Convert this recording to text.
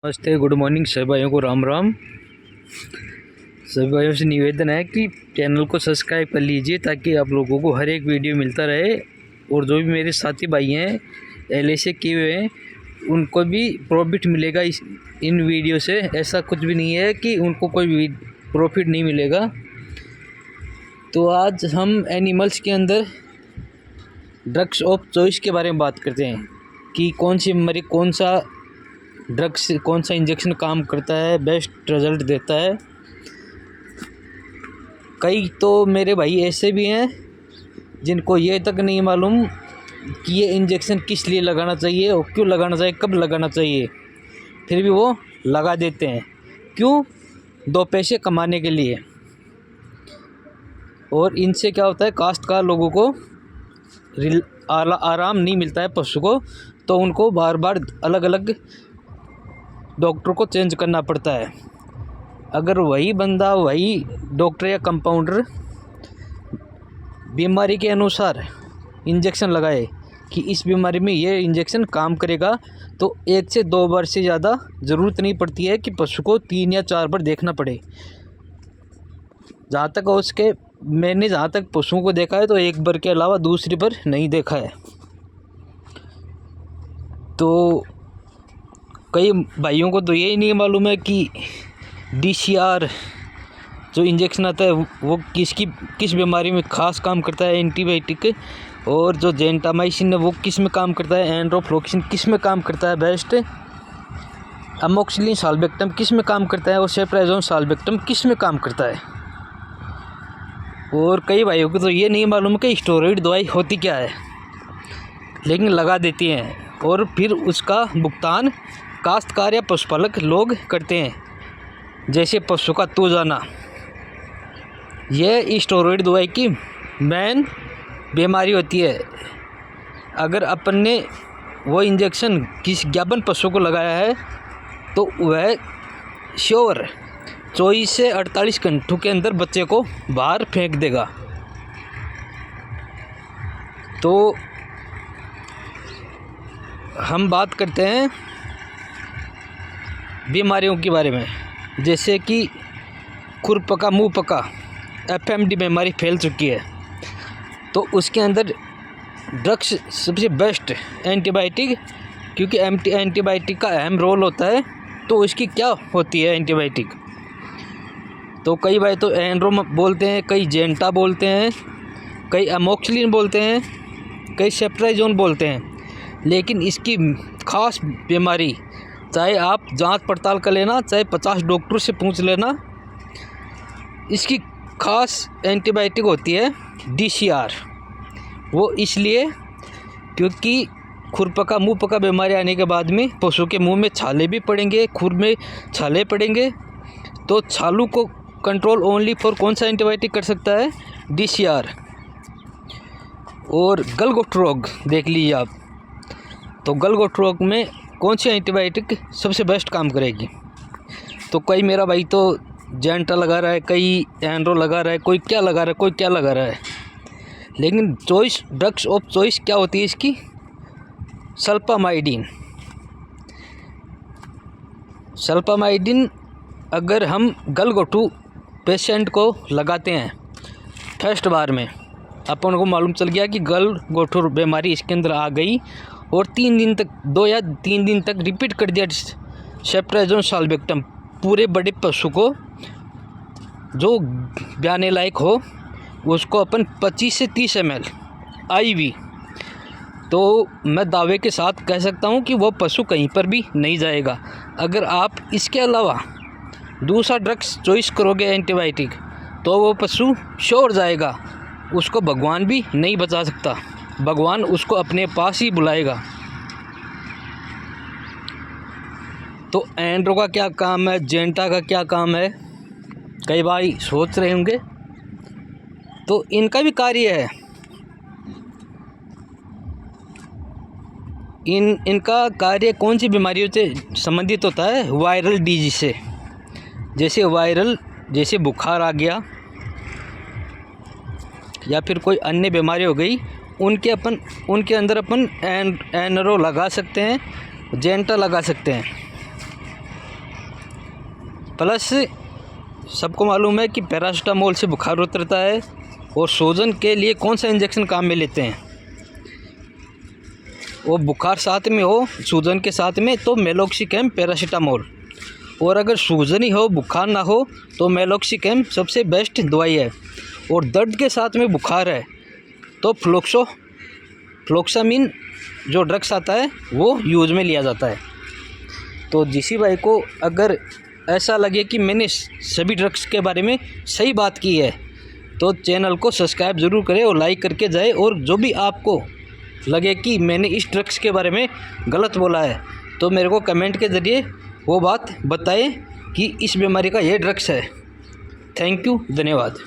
नमस्ते, good morning सभी भाइयों को राम राम। सभी भाइयों से निवेदन है कि चैनल को सब्सक्राइब कर लीजिए ताकि आप लोगों को हर एक वीडियो मिलता रहे। और जो भी मेरे साथी भाई हैं LIC किए हुए हैं उनको भी प्रॉफिट मिलेगा इन वीडियो से। ऐसा कुछ भी नहीं है कि उनको कोई प्रॉफिट नहीं मिलेगा। तो आज हम एनिमल्स के अंदर ड्रग्स ऑफ चॉइस के बारे में बात करते हैं कि कौन सी बीमारी कौन सा ड्रग्स कौन सा इंजेक्शन काम करता है, बेस्ट रिज़ल्ट देता है। कई तो मेरे भाई ऐसे भी हैं जिनको ये तक नहीं मालूम कि ये इंजेक्शन किस लिए लगाना चाहिए और क्यों लगाना चाहिए, कब लगाना चाहिए, फिर भी वो लगा देते हैं। क्यों? 2 पैसे कमाने के लिए। और इनसे क्या होता है, काश्तकार लोगों को आराम नहीं मिलता है पशु को, तो उनको बार बार अलग अलग डॉक्टर को चेंज करना पड़ता है। अगर वही बंदा वही डॉक्टर या कंपाउंडर बीमारी के अनुसार इंजेक्शन लगाए कि इस बीमारी में ये इंजेक्शन काम करेगा, तो 1 से 2 बार से ज़्यादा ज़रूरत नहीं पड़ती है कि पशु को 3 या 4 बार देखना पड़े। जहाँ तक मैंने जहाँ तक पशुओं को देखा है तो 1 बार के अलावा दूसरी बार नहीं देखा है। तो कई भाइयों को तो यही नहीं मालूम है कि DCR जो इंजेक्शन आता है वो किस बीमारी में ख़ास काम करता है, एंटीबायोटिक। और जो जेंटामाइसिन है वो किस में काम करता है, एंड्रोफ्लोक्सिन किस में काम करता है बेस्ट, अमोक्सिलिन साल्बेक्टम किस में काम करता है और सेफ्ट्राजोन साल्बेक्टम किस में काम करता है। और कई भाइयों को तो ये नहीं मालूम कि स्टेरॉइड दवाई होती क्या है, लेकिन लगा देती हैं और फिर उसका भुगतान काश्तकार या पशुपालक लोग करते हैं। जैसे पशु का तू जाना, यह स्टेरॉइड दवाई की मेन बीमारी होती है। अगर अपन ने वो इंजेक्शन किसी ज्ञापन पशु को लगाया है तो वह श्योर 24 से 48 घंटों के अंदर बच्चे को बाहर फेंक देगा। तो हम बात करते हैं बीमारियों के बारे में, जैसे कि खुरपका मुँह पका FMD बीमारी फैल चुकी है, तो उसके अंदर ड्रग्स सबसे बेस्ट एंटीबायोटिक, क्योंकि एंटीबायोटिक का अहम रोल होता है। तो उसकी क्या होती है एंटीबायोटिक, तो कई भाई तो एंड्रो बोलते हैं, कई जेंटा बोलते हैं, कई अमोक्सिलिन बोलते हैं, कई सेफ्ट्राजोन बोलते हैं। लेकिन इसकी ख़ास बीमारी, चाहे आप जांच पड़ताल कर लेना, चाहे 50 डॉक्टर से पूछ लेना, इसकी ख़ास एंटीबायोटिक होती है DCR। वो इसलिए क्योंकि खुरपका मुँह पका बीमारी आने के बाद में पशु के मुंह में छाले भी पड़ेंगे, खुर में छाले पड़ेंगे। तो छालू को कंट्रोल ओनली फॉर कौन सा एंटीबायोटिक कर सकता है, DCR। और गलघोटू रोग देख लीजिए आप, तो गलघोटू रोग में कौन सी एंटीबायोटिक सबसे बेस्ट काम करेगी। तो कोई मेरा भाई तो जेंटा लगा रहा है, कई एंड्रो लगा रहा है, कोई क्या लगा रहा है, कोई क्या लगा रहा है। लेकिन चॉइस ड्रग्स ऑफ चॉइस क्या होती है इसकी, सल्फामाइडिन। सल्फामाइडिन अगर हम गलघोटू पेशेंट को लगाते हैं फर्स्ट बार में, अपन को मालूम चल गया कि गलघोटू बीमारी इसके अंदर आ गई, और 3 दिन तक 2 या 3 दिन तक रिपीट कर दिया सेफ्ट्राजोन साल्बेक्टम पूरे बड़े पशु को, जो ब्याने लायक हो उसको अपन 25 से 30 ml IV, तो मैं दावे के साथ कह सकता हूँ कि वो पशु कहीं पर भी नहीं जाएगा। अगर आप इसके अलावा दूसरा ड्रग्स चॉइस करोगे एंटीबायोटिक, तो वो पशु श्योर जाएगा, उसको भगवान भी नहीं बचा सकता, भगवान उसको अपने पास ही बुलाएगा। तो एंड्रो का क्या काम है, जेंटा का क्या काम है, कई भाई सोच रहे होंगे। तो इनका भी कार्य है, इनका कार्य कौन सी बीमारियों से संबंधित होता है, वायरल डिजीज से। जैसे बुखार आ गया या फिर कोई अन्य बीमारी हो गई, उनके अंदर अपन एनरो लगा सकते हैं, जेंटा लगा सकते हैं। प्लस सबको मालूम है कि पैरासीटामोल से बुखार उतरता है, और सूजन के लिए कौन सा इंजेक्शन काम में लेते हैं, वो बुखार साथ में हो सूजन के साथ में तो मेलोक्सिकैम पैरासीटामोल, और अगर सूजन ही हो बुखार ना हो तो मेलोक्सिकैम सबसे बेस्ट दवाई है। और दर्द के साथ में बुखार है तो फ्लोक्सामिन जो ड्रग्स आता है वो यूज़ में लिया जाता है। तो जिसी भाई को अगर ऐसा लगे कि मैंने सभी ड्रग्स के बारे में सही बात की है तो चैनल को सब्सक्राइब ज़रूर करें और लाइक करके जाए, और जो भी आपको लगे कि मैंने इस ड्रग्स के बारे में गलत बोला है तो मेरे को कमेंट के ज़रिए वो बात बताएं कि इस बीमारी का ये ड्रग्स है। थैंक यू, धन्यवाद।